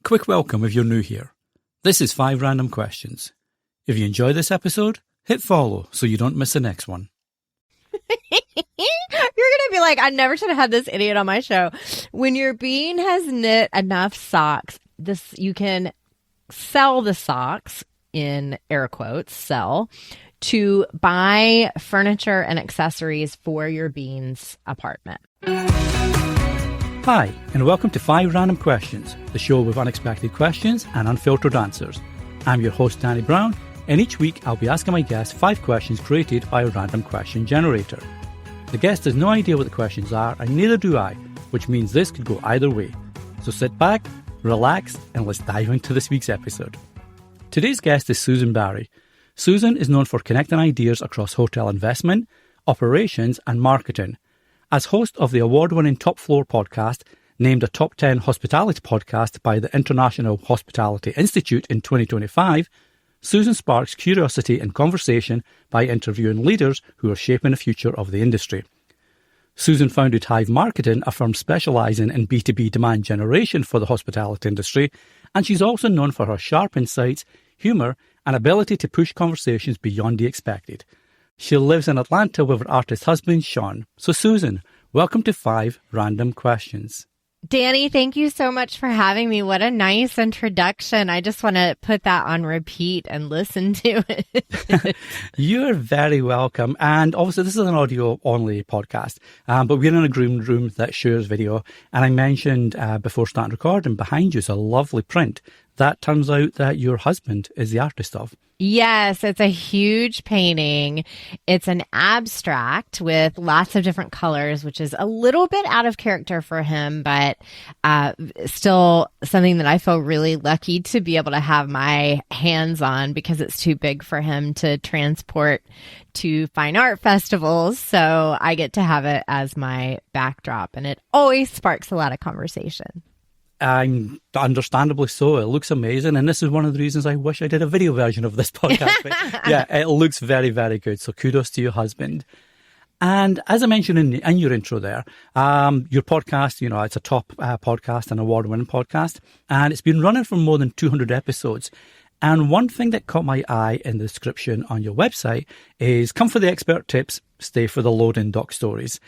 Quick welcome if you're new here. This is 5 Random Questions. If you enjoy this episode, hit follow so you don't miss the next one. You're going to be like, I never should have had this idiot on my show. When your bean has knit enough socks, you can sell the socks, in air quotes, sell, to buy furniture and accessories for your bean's apartment. Hi, and welcome to 5 Random Questions, the show with unexpected questions and unfiltered answers. I'm your host, Danny Brown, and each week I'll be asking my guests 5 questions created by a random question generator. The guest has no idea what the questions are, and neither do I, which means this could go either way. So sit back, relax, and let's dive into this week's episode. Today's guest is Susan Barry. Susan is known for connecting ideas across hotel investment, operations, and marketing. As host of the award-winning Top Floor podcast, named a Top 10 Hospitality podcast by the International Hospitality Institute in 2025, Susan sparks curiosity and conversation by interviewing leaders who are shaping the future of the industry. Susan founded Hive Marketing, a firm specialising in B2B demand generation for the hospitality industry, and she's also known for her sharp insights, humour, and ability to push conversations beyond the expected. She lives in Atlanta with her artist husband, Sean. So Susan, welcome to 5 Random Questions. Danny, thank you so much for having me. What a nice introduction. I just want to put that on repeat and listen to it. You're very welcome. And obviously this is an audio-only podcast, but we're in a green room that shares video. And I mentioned before starting recording, behind you is a lovely print. That turns out that your husband is the artist of. Yes, it's a huge painting. It's an abstract with lots of different colors, which is a little bit out of character for him, but still something that I feel really lucky to be able to have my hands on because it's too big for him to transport to fine art festivals. So I get to have it as my backdrop, and it always sparks a lot of conversation. Understandably so. It looks amazing. And this is one of the reasons I wish I did a video version of this podcast. But yeah, it looks very, very good. So kudos to your husband. And as I mentioned in your intro there, your podcast, it's a top podcast, an award-winning podcast. And it's been running for more than 200 episodes. And one thing that caught my eye in the description on your website is come for the expert tips, stay for the loading dock stories.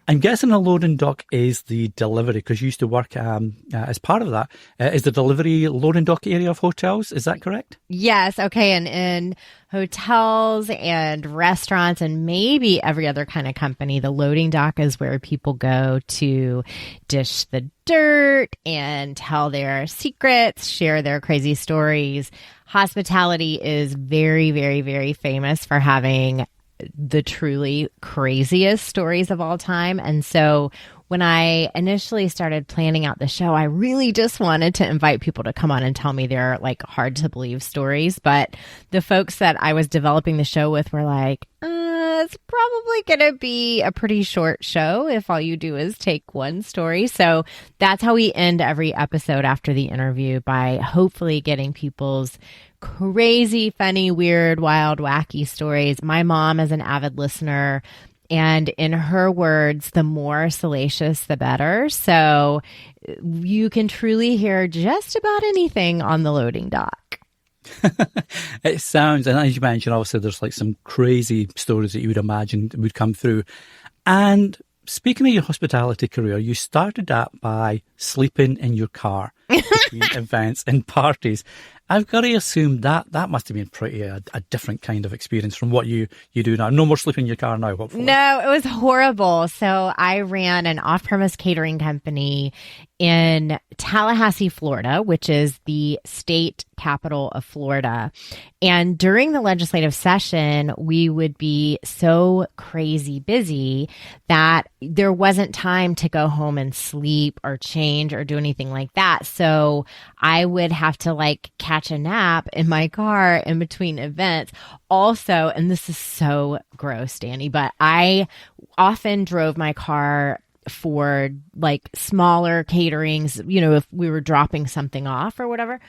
I'm guessing a loading dock is the delivery, because you used to work as part of that. Is the delivery loading dock area of hotels? Is that correct? Yes. Okay. And in hotels and restaurants and maybe every other kind of company, the loading dock is where people go to dish the dirt and tell their secrets, share their crazy stories. Hospitality is very, very, very famous for having the truly craziest stories of all time. And so when I initially started planning out the show, I really just wanted to invite people to come on and tell me their hard to believe stories. But the folks that I was developing the show with were like, it's probably going to be a pretty short show if all you do is take one story. So that's how we end every episode after the interview, by hopefully getting people's crazy, funny, weird, wild, wacky stories. My mom is an avid listener, and in her words, the more salacious, the better. So you can truly hear just about anything on the loading dock. It sounds, and as you mentioned, obviously there's some crazy stories that you would imagine would come through. And speaking of your hospitality career, you started that by sleeping in your car between events and parties. I've got to assume that must have been pretty a different kind of experience from what you do now. No more sleeping in your car now, hopefully. No, it was horrible. So I ran an off-premise catering company in Tallahassee, Florida, which is the state capital of Florida. And during the legislative session, we would be so crazy busy that there wasn't time to go home and sleep or change or do anything like that. So I would have to catch a nap in my car in between events. Also, and this is so gross, Danny, but I often drove my car for smaller caterings, if we were dropping something off or whatever.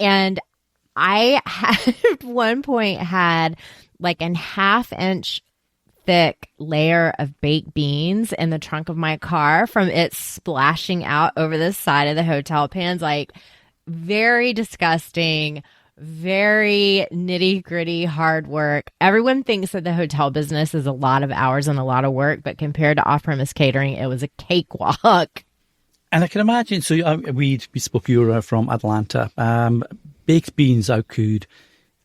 And I at one point had a half-inch thick layer of baked beans in the trunk of my car from it splashing out over the side of the hotel pans. very disgusting, very nitty gritty, hard work. Everyone thinks that the hotel business is a lot of hours and a lot of work, but compared to off-premise catering, it was a cakewalk. And I can imagine, so we spoke, you were from Atlanta. Baked beans, I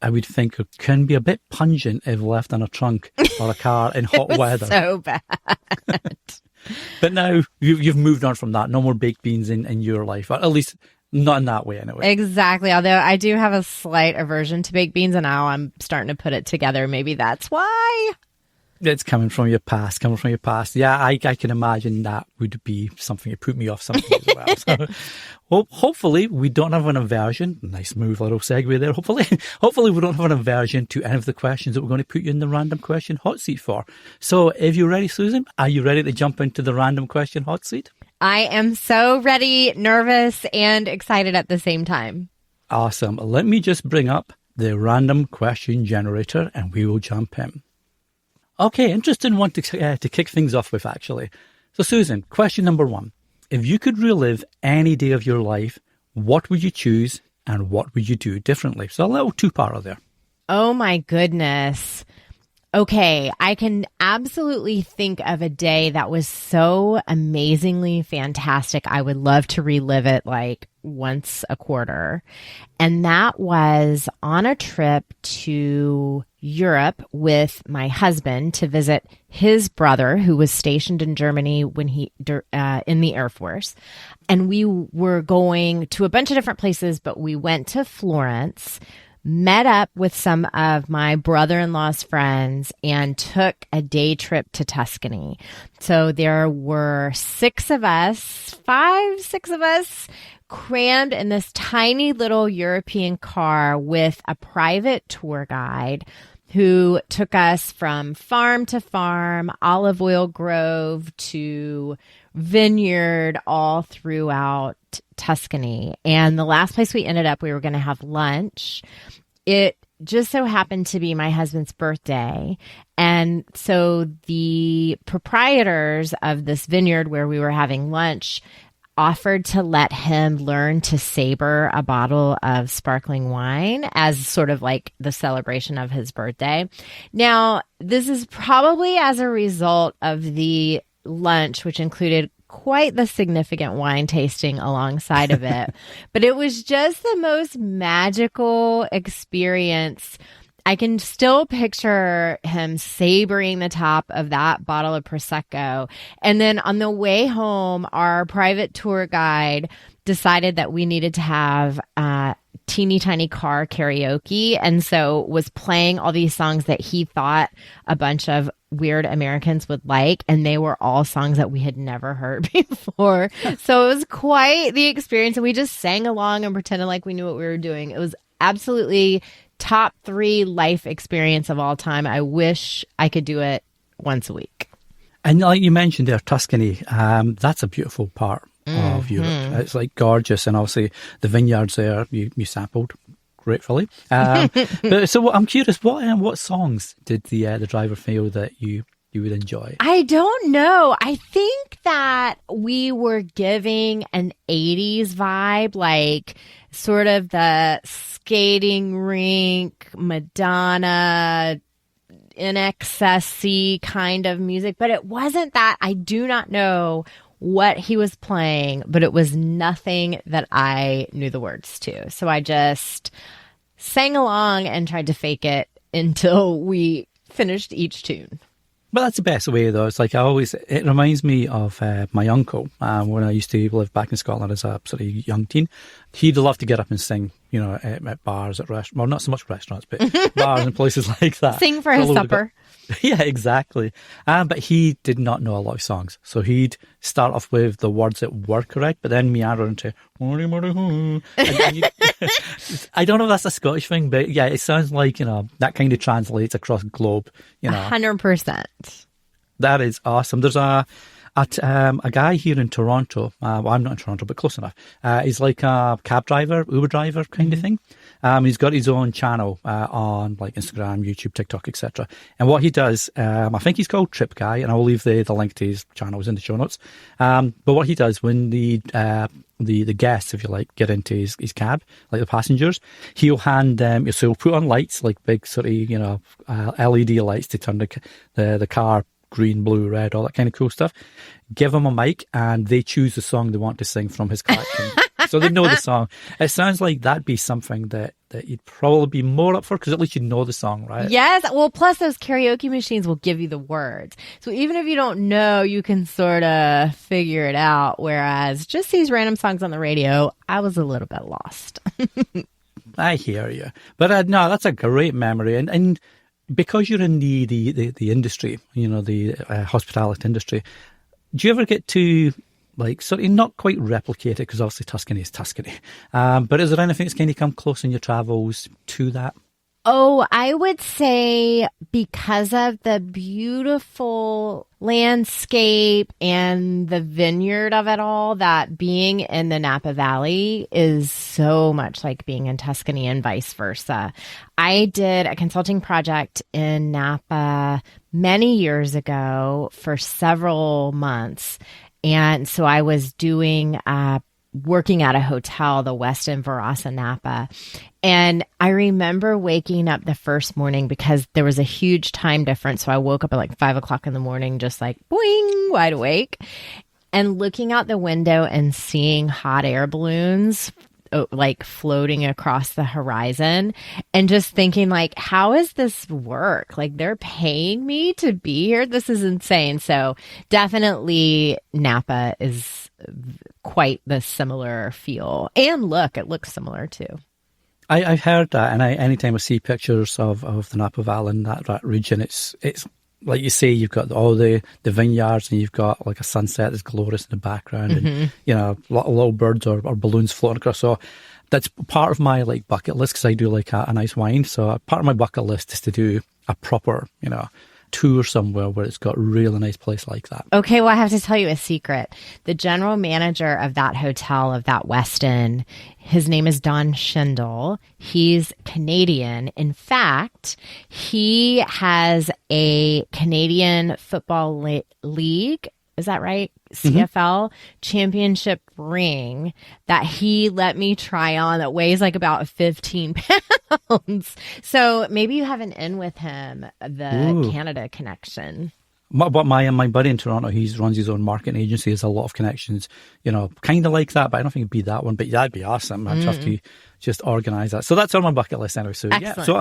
would think can be a bit pungent if left in a trunk or a car in hot weather. So bad. But now you've moved on from that. No more baked beans in your life, or at least not in that way anyway. Exactly. Although I do have a slight aversion to baked beans, and now I'm starting to put it together. Maybe that's why. It's coming from your past, Yeah, I can imagine that would be something that put me off something as well. So, well, hopefully we don't have an aversion. Nice move, little segue there. Hopefully we don't have an aversion to any of the questions that we're going to put you in the random question hot seat for. So if you're ready, Susan, are you ready to jump into the random question hot seat? I am so ready, nervous, and excited at the same time. Awesome. Let me just bring up the random question generator and we will jump in. Okay, interesting one to kick things off with, actually. So, Susan, question number 1. If you could relive any day of your life, what would you choose and what would you do differently? So, a little two-parter there. Oh, my goodness. Okay, I can absolutely think of a day that was so amazingly fantastic. I would love to relive it like once a quarter. And that was on a trip to Europe with my husband to visit his brother who was stationed in Germany when in the Air Force. And we were going to a bunch of different places, but we went to Florence, met up with some of my brother-in-law's friends, and took a day trip to Tuscany. So there were 6 of us, crammed in this tiny little European car with a private tour guide who took us from farm to farm, olive oil grove to vineyard, all throughout Tuscany. And the last place we ended up, we were going to have lunch. It just so happened to be my husband's birthday. And so the proprietors of this vineyard where we were having lunch offered to let him learn to saber a bottle of sparkling wine as sort of like the celebration of his birthday. Now, this is probably as a result of the lunch, which included quite the significant wine tasting alongside of it. But it was just the most magical experience. I can still picture him savoring the top of that bottle of Prosecco. And then on the way home, our private tour guide decided that we needed to have teeny tiny car karaoke. And so was playing all these songs that he thought a bunch of weird Americans would like. And they were all songs that we had never heard before. So it was quite the experience. And we just sang along and pretended like we knew what we were doing. It was absolutely top 3 life experience of all time. I wish I could do it once a week. And like you mentioned there, Tuscany, that's a beautiful part of Europe. It's like gorgeous. And obviously the vineyards there, you sampled gratefully. But so I'm curious, what songs did the driver feel that you would enjoy? I don't know. I think that we were giving an 80s vibe, like sort of the skating rink, Madonna, NXS kind of music, but it wasn't that. I do not know what he was playing, but it was nothing that I knew the words to. So I just sang along and tried to fake it until we finished each tune. But that's the best way, though. It's like it reminds me of my uncle when I used to live back in Scotland as a sort of young teen. He'd love to get up and sing, at bars, at restaurants. Well, not so much restaurants, but bars and places like that. Sing for his supper. Yeah, exactly. But he did not know a lot of songs. So he'd start off with the words that were correct, but then meander into... I don't know if that's a Scottish thing, but yeah, it sounds like, that kind of translates across the globe. 100%. That is awesome. There's a A guy here in Toronto, well, I'm not in Toronto, but close enough. He's like a cab driver, Uber driver kind of thing. He's got his own channel on like Instagram, YouTube, TikTok, etc. And what he does, I think he's called Trip Guy, and I'll leave the link to his channels in the show notes. But what he does when the guests, if you like, get into his cab, like the passengers, he'll hand them, so he'll put on lights, like big sort of, LED lights to turn the car green, blue, red, all that kind of cool stuff. Give them a mic and they choose the song they want to sing from his collection. So they know the song. It sounds like that'd be something that you'd probably be more up for, because at least you know the song, right? Yes. Well, plus those karaoke machines will give you the words. So even if you don't know, you can sort of figure it out. Whereas just these random songs on the radio, I was a little bit lost. I hear you. But no, that's a great memory. And because you're in the industry, the hospitality industry, do you ever get to like sort of not quite replicate it, because obviously Tuscany is Tuscany, but is there anything that's kind of come close in your travels to that? Oh, I would say because of the beautiful landscape and the vineyard of it all, that being in the Napa Valley is so much like being in Tuscany and vice versa. I did a consulting project in Napa many years ago for several months. And so I was doing working at a hotel, the Westin Verasa Napa. And I remember waking up the first morning because there was a huge time difference. So I woke up at like 5 o'clock in the morning, just like boing, wide awake, and looking out the window and seeing hot air balloons like floating across the horizon, and just thinking like, how does this work? Like, they're paying me to be here. This is insane. So definitely Napa is quite the similar feel, and look, it looks similar too. I've heard that, and anytime I see pictures of the Napa Valley and that region, it's like you say, you've got all the vineyards, and you've got like a sunset that's glorious in the background, and little birds or balloons floating across. So that's part of my like bucket list, because I do like a nice wine. So part of my bucket list is to do a proper tour somewhere where it's got a really nice place like that. Okay, well, I have to tell you a secret. The general manager of that hotel, of that Westin, his name is Don Schindel. He's Canadian. In fact, he has a Canadian Football League, is that right? CFL championship ring that he let me try on, that weighs like about 15 pounds. So maybe you have an in with him, the Canada connection. My buddy in Toronto, he runs his own marketing agency, has a lot of connections, kind of like that, but I don't think it'd be that one. But that'd be awesome. I'd have to just organise that. So that's on my bucket list anyway. So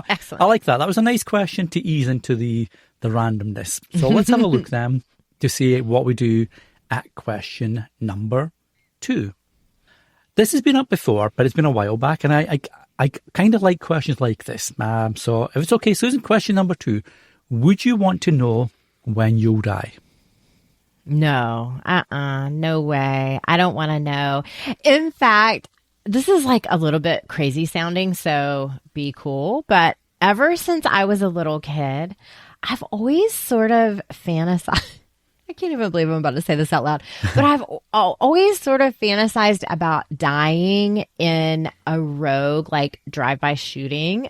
excellent. I like that. That was a nice question to ease into the randomness. So let's have a look then to see what we do at question number 2. This has been up before, but it's been a while back, and I kind of like questions like this. So if it's okay, Susan, question number 2. Would you want to know when you'll die? No, no way. I don't want to know. In fact, this is like a little bit crazy sounding, so be cool. But ever since I was a little kid, I've always sort of fantasized. I can't even believe I'm about to say this out loud, but I've always sort of fantasized about dying in a rogue, like drive-by shooting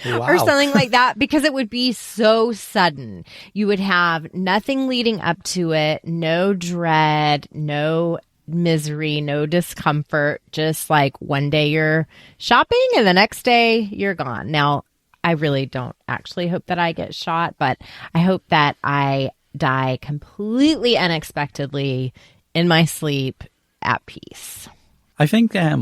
or something like that, because it would be so sudden. You would have nothing leading up to it, no dread, no misery, no discomfort, just like one day you're shopping and the next day you're gone. Now, I really don't actually hope that I get shot, but I hope that I die completely unexpectedly in my sleep at peace. I think I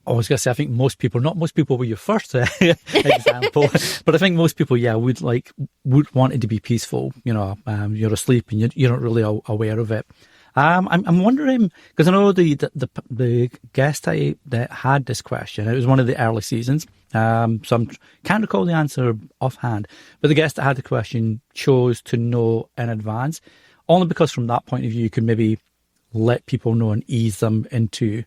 was going to say, I think most people, not most people were your first example, but I think most people, would want it to be peaceful. You're asleep and you're not really aware of it. I'm wondering, because I know the guest that had this question, it was one of the early seasons, so I can't recall the answer offhand, but the guest that had the question chose to know in advance, only because from that point of view you could maybe let people know and ease them into,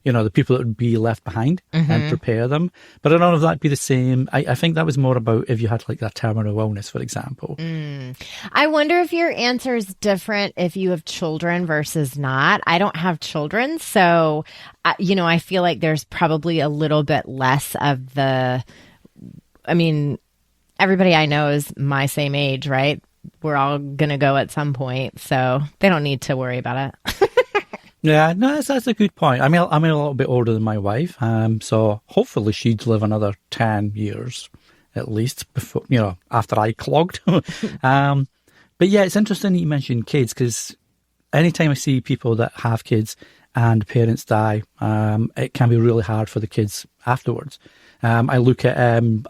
the people that would be left behind and prepare them. But I don't know if that'd be the same. I think that was more about if you had like that terminal illness, for example. I wonder if your answer is different if you have children versus not. I don't have children, so, I feel like there's probably a little bit less of everybody I know is my same age, right? We're all going to go at some point, so they don't need to worry about it. Yeah, no, that's a good point. I'm a little bit older than my wife, so hopefully she'd live another 10 years at least before, after I clogged. But yeah, it's interesting that you mentioned kids, because anytime I see people that have kids and parents die, it can be really hard for the kids afterwards. I look at,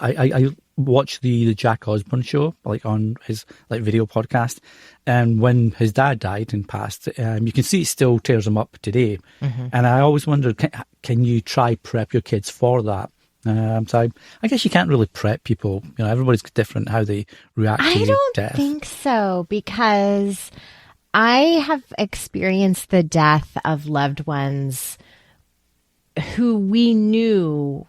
I watch the Jack Osborne show, like on his video podcast, and when his dad died and passed, you can see it still tears him up today. And I always wondered, can you try prep your kids for that? So I guess you can't really prep people. Everybody's different how they react to death. I don't think so, because I have experienced the death of loved ones who we knew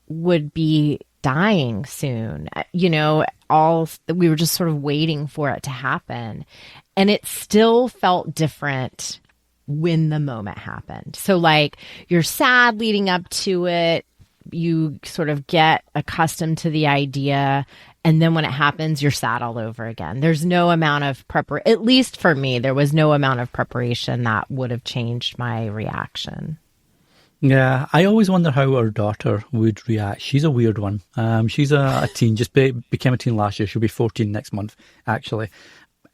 would be dying soon. We were just sort of waiting for it to happen. And it still felt different when the moment happened. So like you're sad leading up to it. You sort of get accustomed to the idea. And then when it happens, you're sad all over again. There's no amount of preparation, at least for me, there was no amount of preparation that would have changed my reaction. Yeah, I always wonder how our daughter would react. She's a weird one. She's a teen, just became a teen last year. She'll be 14 next month, actually.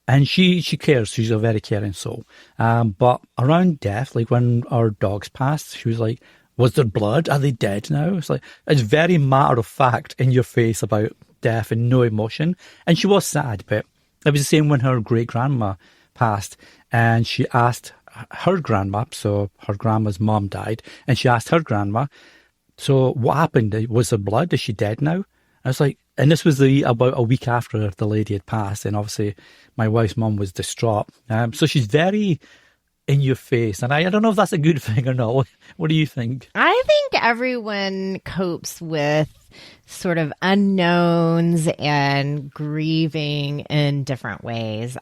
And she cares. She's a very caring soul. But around death, like when our dogs passed, she was like, was there blood? Are they dead now? It's very matter of fact in your face about death and no emotion. And she was sad, but it was the same when her great grandma passed. And she asked her grandma, so her grandma's mom died, and she asked her grandma, so what happened? Was there blood? Is she dead now? I was like, and this was about a week after the lady had passed, and obviously my wife's mom was distraught. So she's very in your face, and I don't know if that's a good thing or not. What do you think? I think everyone copes with sort of unknowns and grieving in different ways.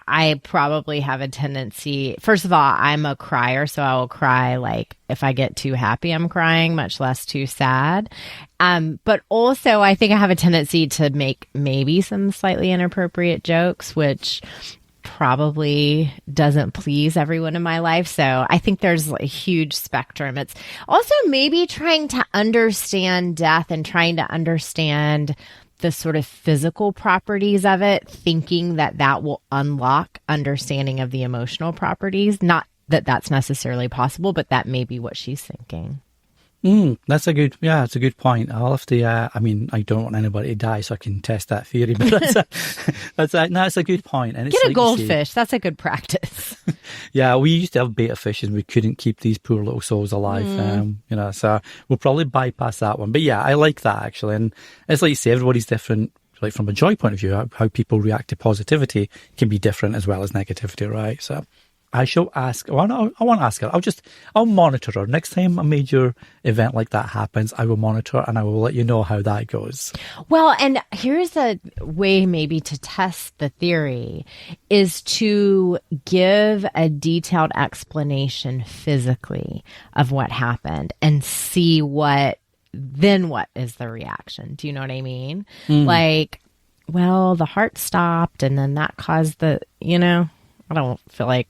I probably have a tendency, first of all, I'm a crier, so I will cry like if I get too happy, I'm crying, much less too sad. But also I think I have a tendency to make maybe some slightly inappropriate jokes, which probably doesn't please everyone in my life. So I think there's a huge spectrum. It's also maybe trying to understand death and trying to understand the sort of physical properties of it, thinking that will unlock understanding of the emotional properties. Not that that's necessarily possible, but that may be what she's thinking. That's a good point. I'll have to, I don't want anybody to die, so I can test that theory, but that's a good point. And it's Get a like goldfish. That's a good practice. Yeah, we used to have betta fish and we couldn't keep these poor little souls alive, so we'll probably bypass that one. But yeah, I like that actually. And it's like you say, everybody's different. Like from a joy point of view, how people react to positivity can be different as well as negativity, right? So I shall ask, I won't ask her. I'll monitor her. Next time a major event like that happens, I will monitor and I will let you know how that goes. Well, and here's a way maybe to test the theory is to give a detailed explanation physically of what happened and see what is the reaction. Do you know what I mean? Like, well, the heart stopped and then that caused I don't feel like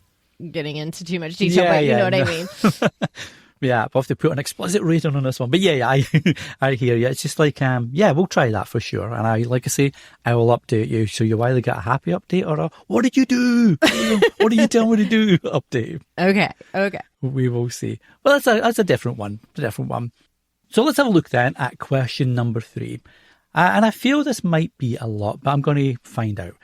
getting into too much detail, but you know what I mean? Yeah, we'll have to put an explicit rating on this one. But I hear you. It's just like, we'll try that for sure. And I say, I will update you. So you'll either get a happy update or a, what did you do? What did you tell me to do update? Okay. We will see. Well, that's a different one. So let's have a look then at question number 3. And I feel this might be a lot, but I'm going to find out.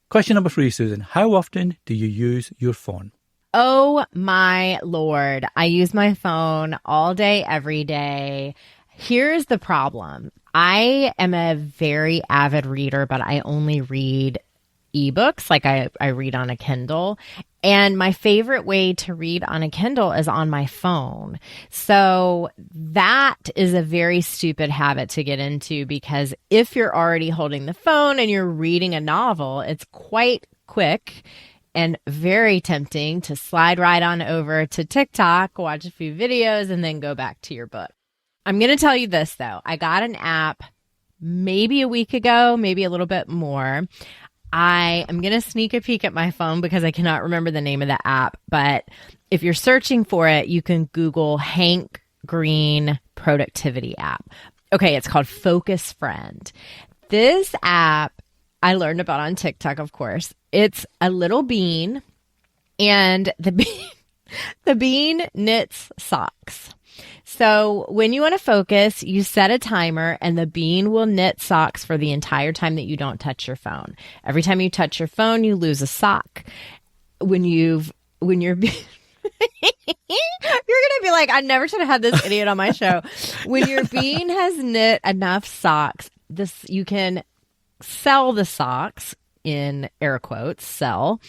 Question number 3, Susan. How often do you use your phone? Oh my Lord. I use my phone all day, every day. Here's the problem. I am a very avid reader, but I only read ebooks. Like I read on a Kindle. And my favorite way to read on a Kindle is on my phone. So that is a very stupid habit to get into, because if you're already holding the phone and you're reading a novel, it's quite quick and very tempting to slide right on over to TikTok, watch a few videos, and then go back to your book. I'm going to tell you this, though. I got an app maybe a week ago, maybe a little bit more. I am going to sneak a peek at my phone because I cannot remember the name of the app. But if you're searching for it, you can Google Hank Green productivity app. Okay, it's called Focus Friend. This app I learned about on TikTok, of course. It's a little bean, and the bean knits socks. So when you want to focus, you set a timer, and the bean will knit socks for the entire time that you don't touch your phone. Every time you touch your phone, you lose a sock. When you're you're going to be like, I never should have had this idiot on my show. When your bean has knit enough socks, you can sell the socks, in air quotes, sell,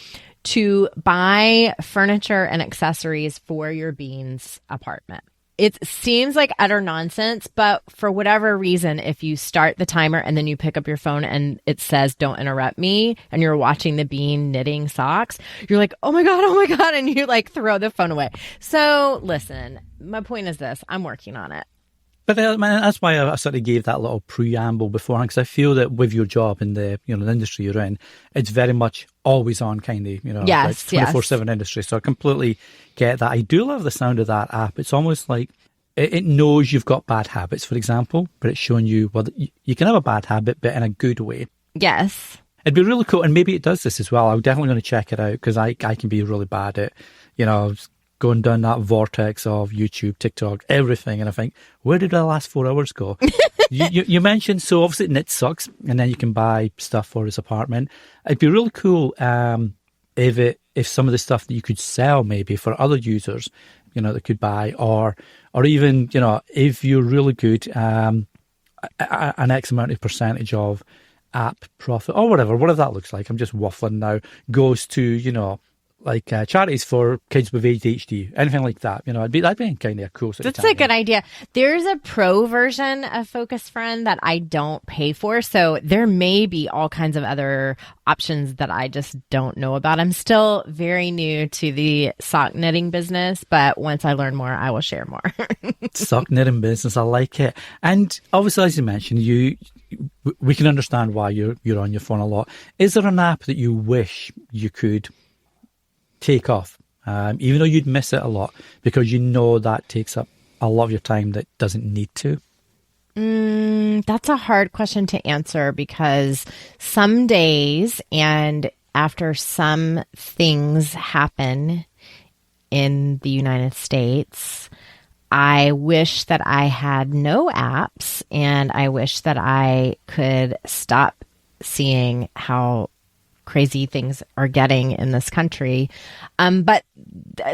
to buy furniture and accessories for your bean's apartment. It seems like utter nonsense, but for whatever reason, if you start the timer and then you pick up your phone and it says, don't interrupt me, and you're watching the bean knitting socks, you're like, oh my God, and you like throw the phone away. So listen, my point is this, I'm working on it. But that's why I sort of gave that little preamble beforehand, because I feel that with your job in the the industry you're in, it's very much always on kind of yes, like 24/7 industry. So I completely get that. I do love the sound of that app. It's almost like it knows you've got bad habits, for example, but it's showing you you can have a bad habit, but in a good way. Yes, it'd be really cool, and maybe it does this as well. I'm definitely going to check it out, because I can be really bad at going down that vortex of YouTube, TikTok, everything. And I think, where did the last 4 hours go? you mentioned, so obviously knit socks, and then you can buy stuff for his apartment. It'd be really cool if some of the stuff that you could sell maybe for other users, that could buy, or even, if you're really good, an X amount of percentage of app profit or whatever that looks like. I'm just waffling now, goes to, like charities for kids with ADHD, anything like that. That'd be kind of a cool sort of That's a good idea. There's a pro version of Focus Friend that I don't pay for, so there may be all kinds of other options that I just don't know about. I'm still very new to the sock knitting business, but once I learn more, I will share more. Sock knitting business, I like it. And obviously, as you mentioned, we can understand why you're on your phone a lot. Is there an app that you wish you could take off, even though you'd miss it a lot, because that takes up a lot of your time that doesn't need to? That's a hard question to answer, because some days and after some things happen in the United States, I wish that I had no apps, and I wish that I could stop seeing how crazy things are getting in this country. But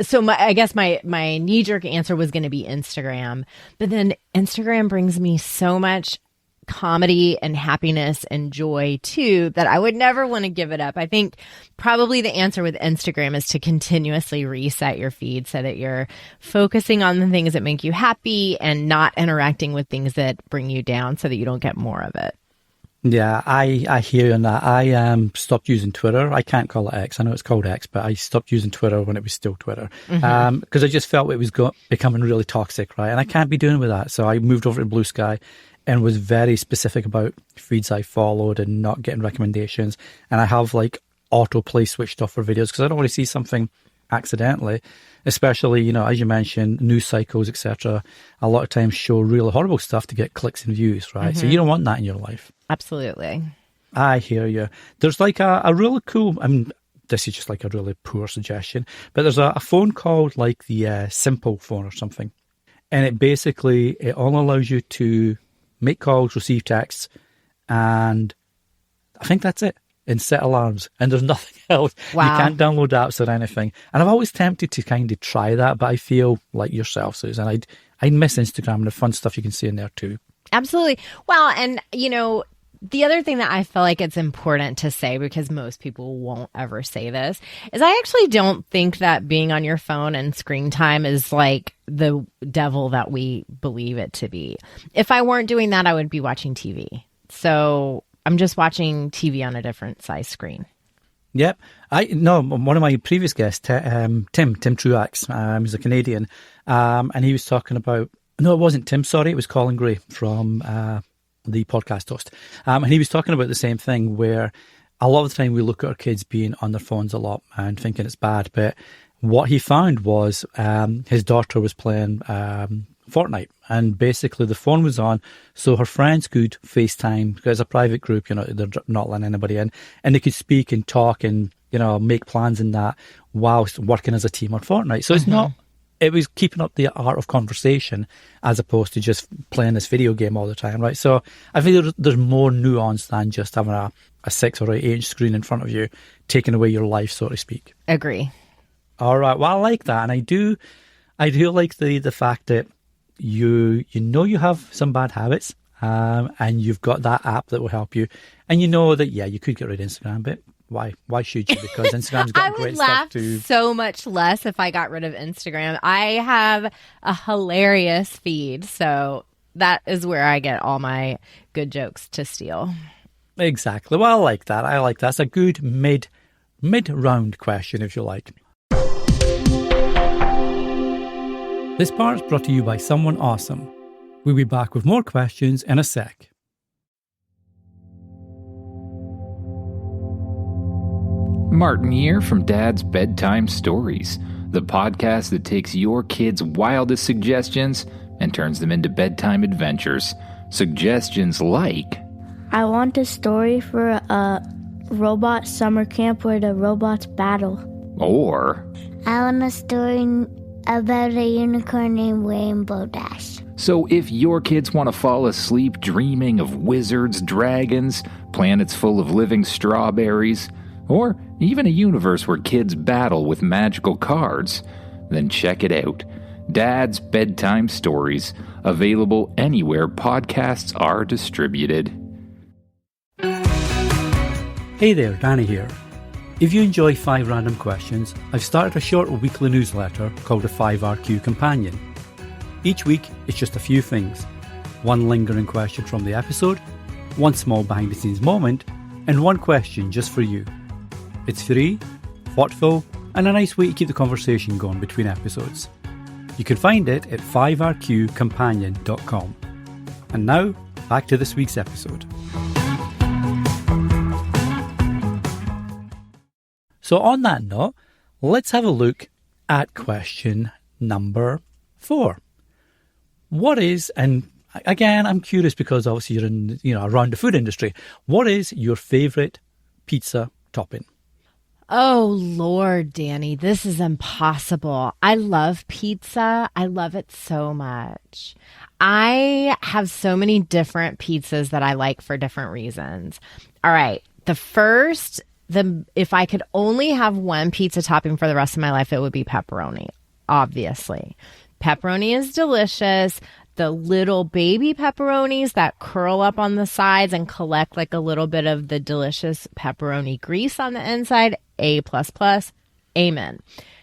so I guess my knee-jerk answer was going to be Instagram. But then Instagram brings me so much comedy and happiness and joy too, that I would never want to give it up. I think probably the answer with Instagram is to continuously reset your feed so that you're focusing on the things that make you happy and not interacting with things that bring you down, so that you don't get more of it. Yeah, I hear you on that. I stopped using Twitter. I can't call it X. I know it's called X, but I stopped using Twitter when it was still Twitter, because I just felt it was becoming really toxic, right? And I can't be doing with that. So I moved over to Blue Sky and was very specific about feeds I followed and not getting recommendations. And I have like autoplay switched off for videos, because I don't want to see something accidentally, especially, as you mentioned, news cycles, etc. A lot of times show really horrible stuff to get clicks and views, right? So you don't want that in your life. Absolutely. I hear you. There's like a really cool, this is just like a really poor suggestion, but there's a phone called like the Simple phone or something. And it all allows you to make calls, receive texts, and I think that's it. And set alarms, and there's nothing else. Wow. You can't download apps or anything. And I'm always tempted to kind of try that, but I feel like yourself, Susan, I'd miss Instagram and the fun stuff you can see in there too. Absolutely. Well, and The other thing that I feel like it's important to say, because most people won't ever say this, is I actually don't think that being on your phone and screen time is like the devil that we believe it to be. If I weren't doing that, I would be watching TV. So I'm just watching TV on a different size screen. Yep. One of my previous guests, Tim Truax, he's a Canadian, and he was talking about, no, it wasn't Tim, sorry, it was Colin Gray from the podcast host. And he was talking about the same thing, where a lot of the time we look at our kids being on their phones a lot and thinking it's bad. But what he found was his daughter was playing Fortnite, and basically the phone was on so her friends could FaceTime, because it's a private group, they're not letting anybody in, and they could speak and talk and, make plans in that whilst working as a team on Fortnite. So it was keeping up the art of conversation as opposed to just playing this video game all the time, right? So I think there's more nuance than just having a 6 or 8 inch screen in front of you taking away your life, so to speak. Agree. All right. Well, I like that. And I do like the fact that you have some bad habits, and you've got that app that will help you. And you know that, you could get rid of Instagram, but why should you? Because Instagram's got great stuff too. I would laugh so much less if I got rid of Instagram. I have a hilarious feed, so that is where I get all my good jokes to steal. Exactly. Well, I like that. It's a good mid-round question, if you like. This part is brought to you by someone awesome. We'll be back with more questions in a sec. Martin here from Dad's Bedtime Stories, the podcast that takes your kids' wildest suggestions and turns them into bedtime adventures. Suggestions like, I want a story for a robot summer camp where the robots battle. Or, I want a story about a unicorn named Rainbow Dash. So if your kids want to fall asleep dreaming of wizards, dragons, planets full of living strawberries, or even a universe where kids battle with magical cards, then check it out. Dad's Bedtime Stories, available anywhere podcasts are distributed. Hey there, Danny here. If you enjoy 5 Random Questions, I've started a short weekly newsletter called the 5RQ Companion. Each week, it's just a few things. 1 lingering question from the episode, 1 small behind-the-scenes moment, and 1 question just for you. It's free, thoughtful, and a nice way to keep the conversation going between episodes. You can find it at 5rqcompanion.com. And now, back to this week's episode. So on that note, let's have a look at question number 4. What is, and again, I'm curious because obviously you're in, around the food industry. What is your favorite pizza topping? Oh, Lord, Danny, this is impossible. I love pizza. I love it so much. I have so many different pizzas that I like for different reasons. All right. If I could only have one pizza topping for the rest of my life, it would be pepperoni, obviously. Pepperoni is delicious. The little baby pepperonis that curl up on the sides and collect like a little bit of the delicious pepperoni grease on the inside, A++, amen.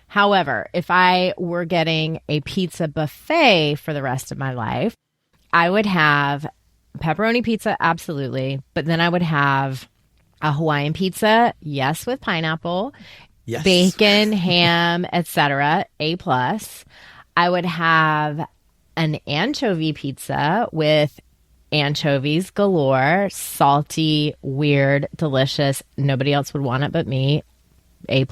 However, if I were getting a pizza buffet for the rest of my life, I would have pepperoni pizza, absolutely. But then I would have a Hawaiian pizza, yes, with pineapple, yes, bacon, ham, etc., A+. I would have an anchovy pizza with anchovies galore, salty, weird, delicious. Nobody else would want it but me, A+.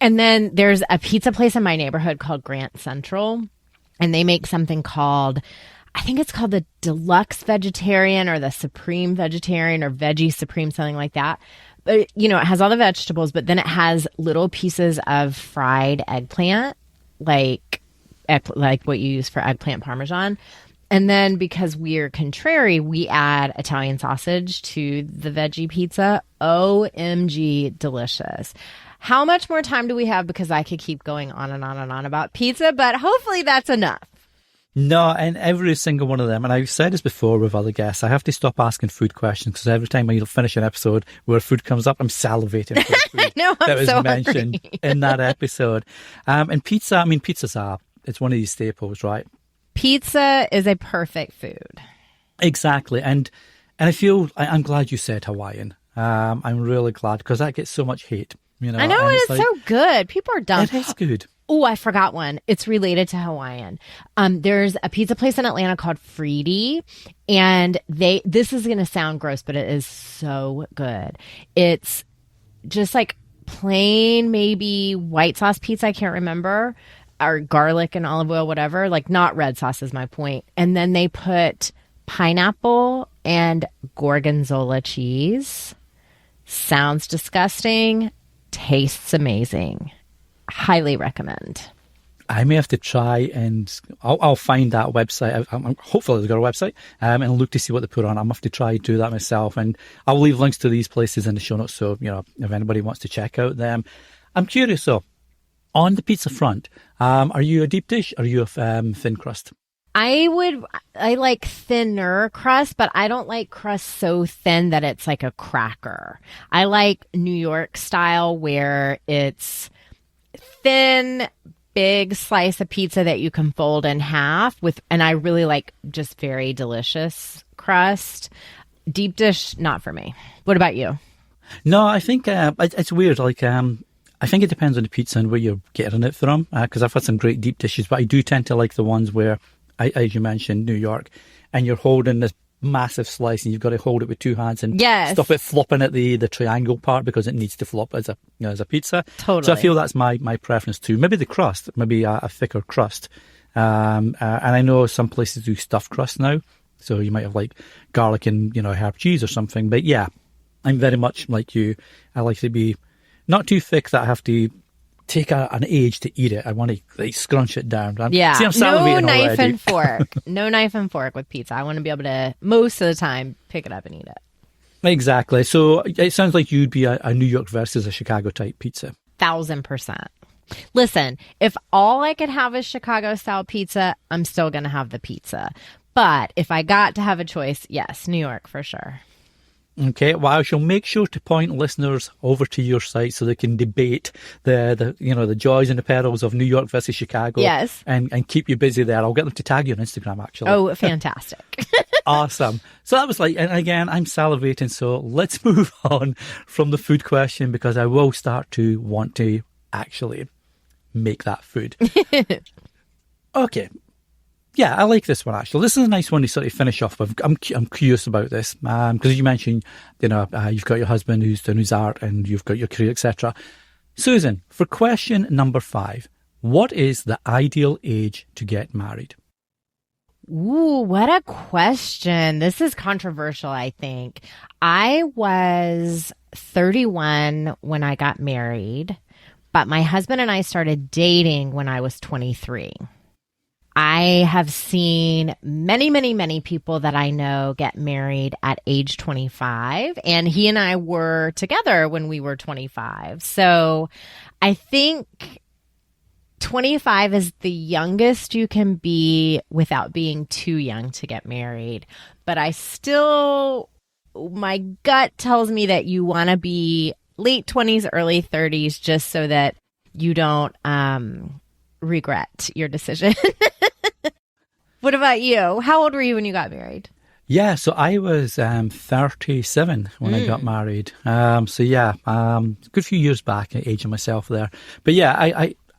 And then there's a pizza place in my neighborhood called Grant Central, and they make something called, I think it's called the Deluxe Vegetarian or the Supreme Vegetarian or Veggie Supreme, something like that. But, it has all the vegetables, but then it has little pieces of fried eggplant, like what you use for eggplant parmesan. And then because we're contrary, we add Italian sausage to the veggie pizza. OMG, delicious. How much more time do we have? Because I could keep going on and on and on about pizza, but hopefully that's enough. No, and every single one of them, and I've said this before with other guests, I have to stop asking food questions because every time I finish an episode where food comes up, I'm salivating for the food No, that I'm was so mentioned hungry. in that episode. And pizza, I mean, it's one of these staples, right? Pizza is a perfect food. Exactly. And I feel, I'm glad you said Hawaiian. I'm really glad because that gets so much hate. I know, and it's so good. People are dumb. It is good. Oh, I forgot one. It's related to Hawaiian. There's a pizza place in Atlanta called Freedy, and this is going to sound gross, but it is so good. It's just like plain, maybe white sauce pizza. I can't remember, or garlic and olive oil, whatever. Like not red sauce is my point. And then they put pineapple and gorgonzola cheese. Sounds disgusting. Tastes amazing. Highly recommend. I may have to try and I'll find that website. Hopefully they've got a website and look to see what they put on. I'm going to have to try and do that myself. And I'll leave links to these places in the show notes. So, if anybody wants to check out them. I'm curious though, on the pizza front, are you a deep dish or are you a thin crust? I like thinner crust, but I don't like crust so thin that it's like a cracker. I like New York style where it's thin, big slice of pizza that you can fold in half and I really like just very delicious crust. Deep dish, not for me. What about you? No, I think it's weird. Like, I think it depends on the pizza and where you're getting it from. Because I've had some great deep dishes, but I do tend to like the ones where, as you mentioned, New York, and you're holding this massive slice and you've got to hold it with two hands and stop it flopping at the triangle part because it needs to flop as a pizza. Totally. So I feel that's my preference too. Maybe the crust, maybe a thicker crust. And I know some places do stuffed crust now, so you might have like garlic and herb cheese or something. But yeah, I'm very much like you. I like to be not too thick that I have to take an age to eat it. I want to like scrunch it down. Yeah, See, I'm salivating no knife already. and fork. No knife and fork with pizza. I want to be able to, most of the time, pick it up and eat it. Exactly. So it sounds like you'd be a New York versus a Chicago type pizza. 1,000%. Listen, if all I could have is Chicago style pizza, I'm still going to have the pizza. But if I got to have a choice, yes, New York for sure. Okay, well, I shall make sure to point listeners over to your site so they can debate the joys and the perils of New York versus Chicago. Yes. And keep you busy there. I'll get them to tag you on Instagram, actually. Oh, fantastic. Awesome. So that was like, and again, I'm salivating. So let's move on from the food question because I will start to want to actually make that food. Okay. Yeah, I like this one actually. This is a nice one to sort of finish off with. I'm curious about this because you mentioned, you've got your husband who's doing his art and you've got your career, etc. Susan, for question number 5, what is the ideal age to get married? Ooh, what a question. This is controversial, I think. I was 31 when I got married, but my husband and I started dating when I was 23. I have seen many, many, many people that I know get married at age 25, and he and I were together when we were 25. So I think 25 is the youngest you can be without being too young to get married. But my gut tells me that you want to be late 20s, early 30s, just so that you don't regret your decision. What about you? How old were you when you got married? Yeah, so I was 37 when I got married. So yeah, a good few years back, aging myself there. But yeah,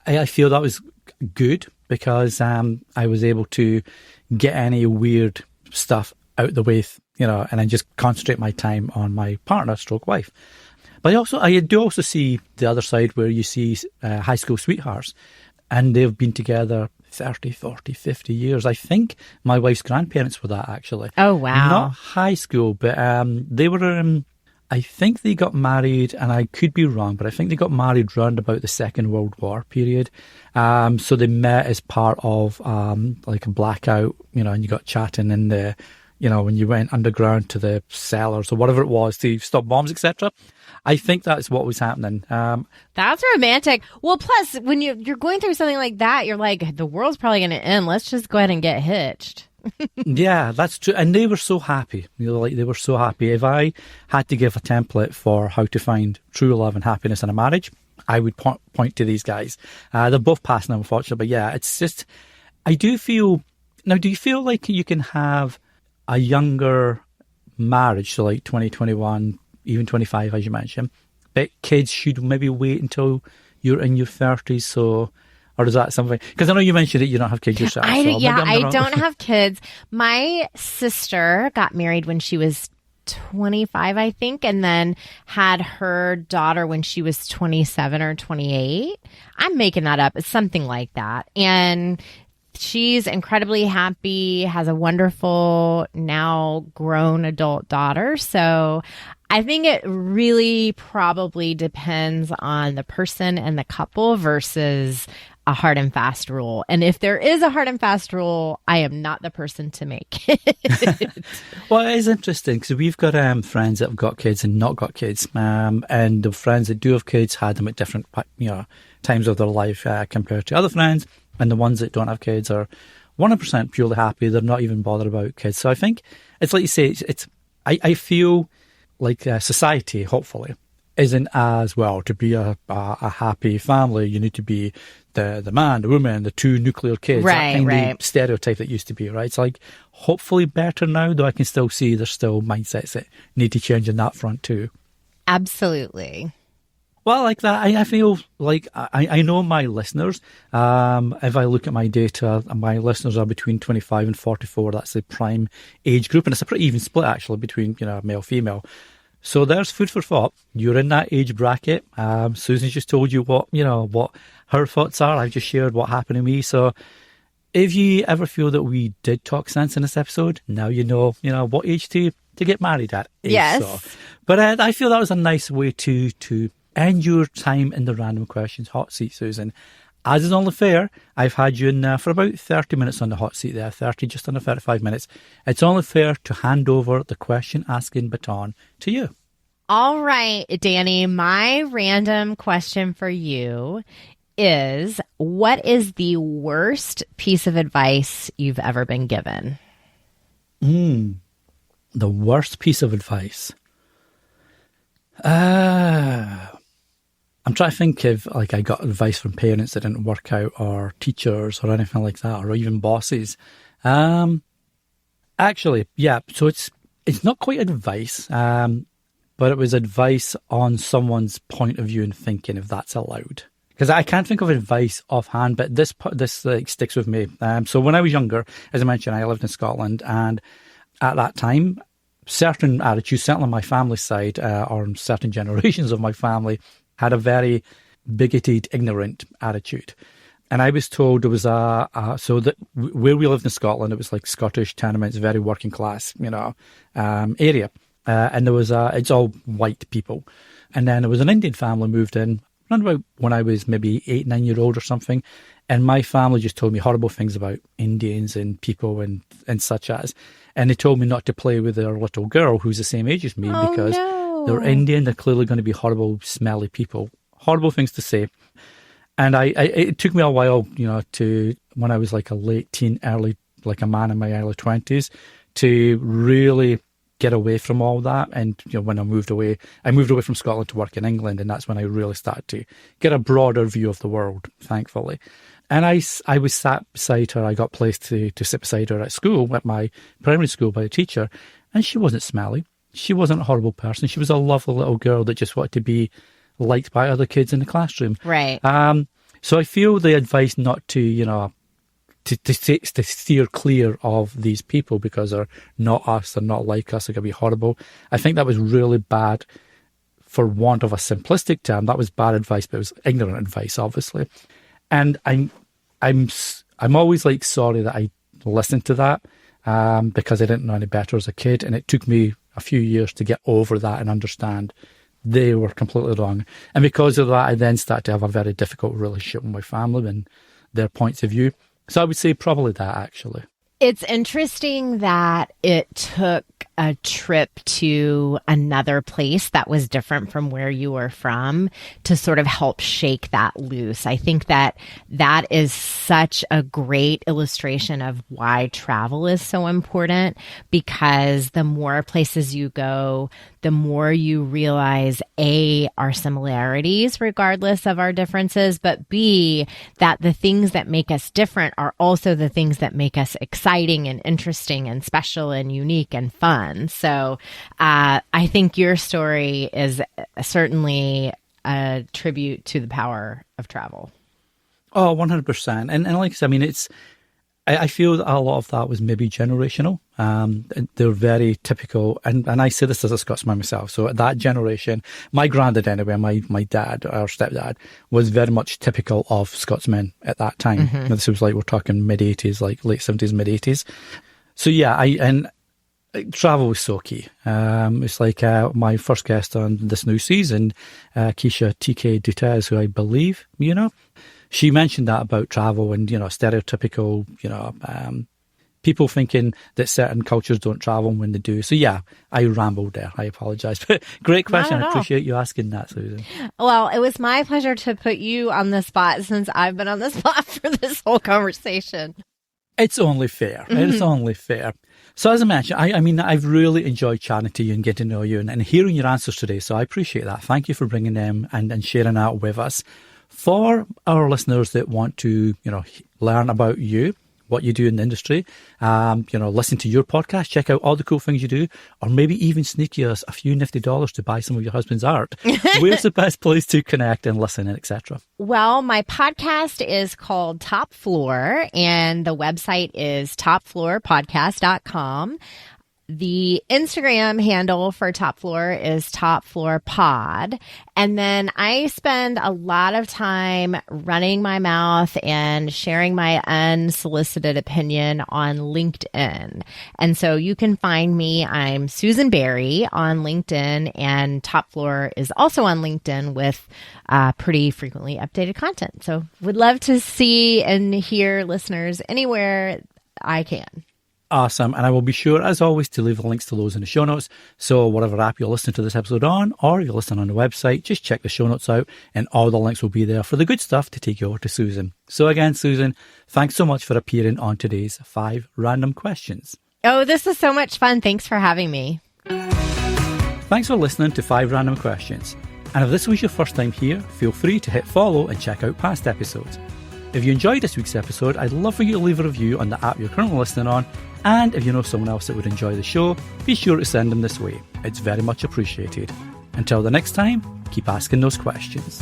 I feel that was good because I was able to get any weird stuff out the way, and then just concentrate my time on my partner, stroke wife. But I do also see the other side where you see high school sweethearts, and they've been together 30, 40, 50 years. I think my wife's grandparents were that, actually. Oh, wow. Not high school, but they were, I think they got married, and I could be wrong, but I think they got married round about the Second World War period. So they met as part of like a blackout, and you got chatting in the when you went underground to the cellars or whatever it was to stop bombs, etc. I think that's what was happening. That's romantic. Well, plus, when you're going through something like that, you're like, the world's probably going to end. Let's just go ahead and get hitched. Yeah, that's true. And they were so happy. They were so happy. If I had to give a template for how to find true love and happiness in a marriage, I would point to these guys. They're both passed now, unfortunately. But yeah, it's just, I do feel... Now, do you feel like you can have a younger marriage, so like 20, 21, even 25, as you mentioned, but kids should maybe wait until you're in your 30s, so... Or is that something? Because I know you mentioned that you don't have kids yourself. I don't have kids. My sister got married when she was 25, I think, and then had her daughter when she was 27 or 28. I'm making that up. It's something like that. And she's incredibly happy, has a wonderful, now grown adult daughter. So I think it really probably depends on the person and the couple versus a hard and fast rule. And if there is a hard and fast rule, I am not the person to make it. Well, it is interesting because we've got friends that have got kids and not got kids. And the friends that do have kids had them at different times of their life compared to other friends. And the ones that don't have kids are 100% purely happy. They're not even bothered about kids. So I think it's like you say, I feel like society, hopefully, isn't as well. To be a happy family, you need to be the man, the woman, the two nuclear kids. Right, that kind right. of stereotype that used to be, right? It's like hopefully better now, though I can still see there's still mindsets that need to change on that front too. Absolutely. Well, like that, I feel like I know my listeners. If I look at my data, my listeners are between 25 and 44. That's the prime age group. And it's a pretty even split, actually, between male, female. So there's food for thought. You're in that age bracket. Susan's just told you what her thoughts are. I've just shared what happened to me. So if you ever feel that we did talk sense in this episode, now you know what age to get married at. Yes. So. But I feel that was a nice way to end your time in the random questions hot seat, Susan. As is only fair, I've had you in there for about 30 minutes on the hot seat there, 30, just under 35 minutes. It's only fair to hand over the question asking baton to you. All right, Danny, my random question for you is, what is the worst piece of advice you've ever been given? The worst piece of advice? I'm trying to think if I got advice from parents that didn't work out, or teachers or anything like that, or even bosses. Actually, yeah. So it's not quite advice, but it was advice on someone's point of view and thinking, if that's allowed. Because I can't think of advice offhand, but this sticks with me. So when I was younger, as I mentioned, I lived in Scotland, and at that time, certain attitudes, certainly on my family side, or certain generations of my family, had a very bigoted, ignorant attitude. And I was told there was where we lived in Scotland, it was like Scottish tenements, very working class, area. And there was it's all white people. And then there was an Indian family moved in around about when I was maybe 8, 9 years old or something. And my family just told me horrible things about Indians and people and such as. And they told me not to play with their little girl who's the same age as me because they're Indian. They're clearly going to be horrible, smelly people. Horrible things to say. And it took me a while, to when I was like a late teen, like a man in my early 20s, to really get away from all that. And when I moved away from Scotland to work in England, and that's when I really started to get a broader view of the world, thankfully. And I was sat beside her. I got placed to sit beside her at school, at my primary school, by a teacher, and she wasn't smelly. She wasn't a horrible person. She was a lovely little girl that just wanted to be liked by other kids in the classroom. Right. So I feel the advice not to, to steer clear of these people because they're not us, they're not like us, they're going to be horrible. I think that was really bad, for want of a simplistic term. That was bad advice, but it was ignorant advice, obviously. And I'm always like sorry that I listened to that because I didn't know any better as a kid, and it took me a few years to get over that and understand they were completely wrong. And because of that, I then started to have a very difficult relationship with my family and their points of view. So I would say probably that, actually. It's interesting that it took a trip to another place that was different from where you were from to sort of help shake that loose. I think that that is such a great illustration of why travel is so important, because the more places you go, the more you realize A, our similarities regardless of our differences, but B, that the things that make us different are also the things that make us exciting and interesting and special and unique and fun. So I think your story is certainly a tribute to the power of travel. Oh, 100%. And like I said, I mean, I feel that a lot of that was maybe generational. They're very typical, and I say this as a Scotsman myself. So at that generation, my granddad anyway, my dad or stepdad was very much typical of Scotsmen at that time. Mm-hmm. This was like, we're talking mid-80s, like late 70s, mid-80s. So yeah, travel was so key. It's like my first guest on this new season, Keisha TK Dutez, who I believe, she mentioned that about travel and, stereotypical, people thinking that certain cultures don't travel when they do. So yeah, I rambled there. I apologize. But great question. I appreciate you asking that, Susan. Well, it was my pleasure to put you on the spot since I've been on the spot for this whole conversation. It's only fair. Mm-hmm. It's only fair. So as I mentioned, I mean, I've really enjoyed chatting to you and getting to know you and hearing your answers today. So I appreciate that. Thank you for bringing them and sharing that with us. For our listeners that want to, learn about you, what you do in the industry, listen to your podcast, check out all the cool things you do, or maybe even sneak you a few nifty dollars to buy some of your husband's art. Where's the best place to connect and listen, etc.? Well, my podcast is called Top Floor, and the website is topfloorpodcast.com. The Instagram handle for Top Floor is Top Floor Pod. And then I spend a lot of time running my mouth and sharing my unsolicited opinion on LinkedIn. And so you can find me. I'm Susan Berry on LinkedIn, and Top Floor is also on LinkedIn with pretty frequently updated content. So would love to see and hear listeners anywhere I can. Awesome. And I will be sure, as always, to leave the links to those in the show notes. So whatever app you're listening to this episode on, or you're listening on the website, just check the show notes out and all the links will be there for the good stuff to take you over to Susan. So again, Susan, thanks so much for appearing on today's 5 Random Questions. Oh, this is so much fun. Thanks for having me. Thanks for listening to 5 Random Questions. And if this was your first time here, feel free to hit follow and check out past episodes. If you enjoyed this week's episode, I'd love for you to leave a review on the app you're currently listening on. And if you know someone else that would enjoy the show, be sure to send them this way. It's very much appreciated. Until the next time, keep asking those questions.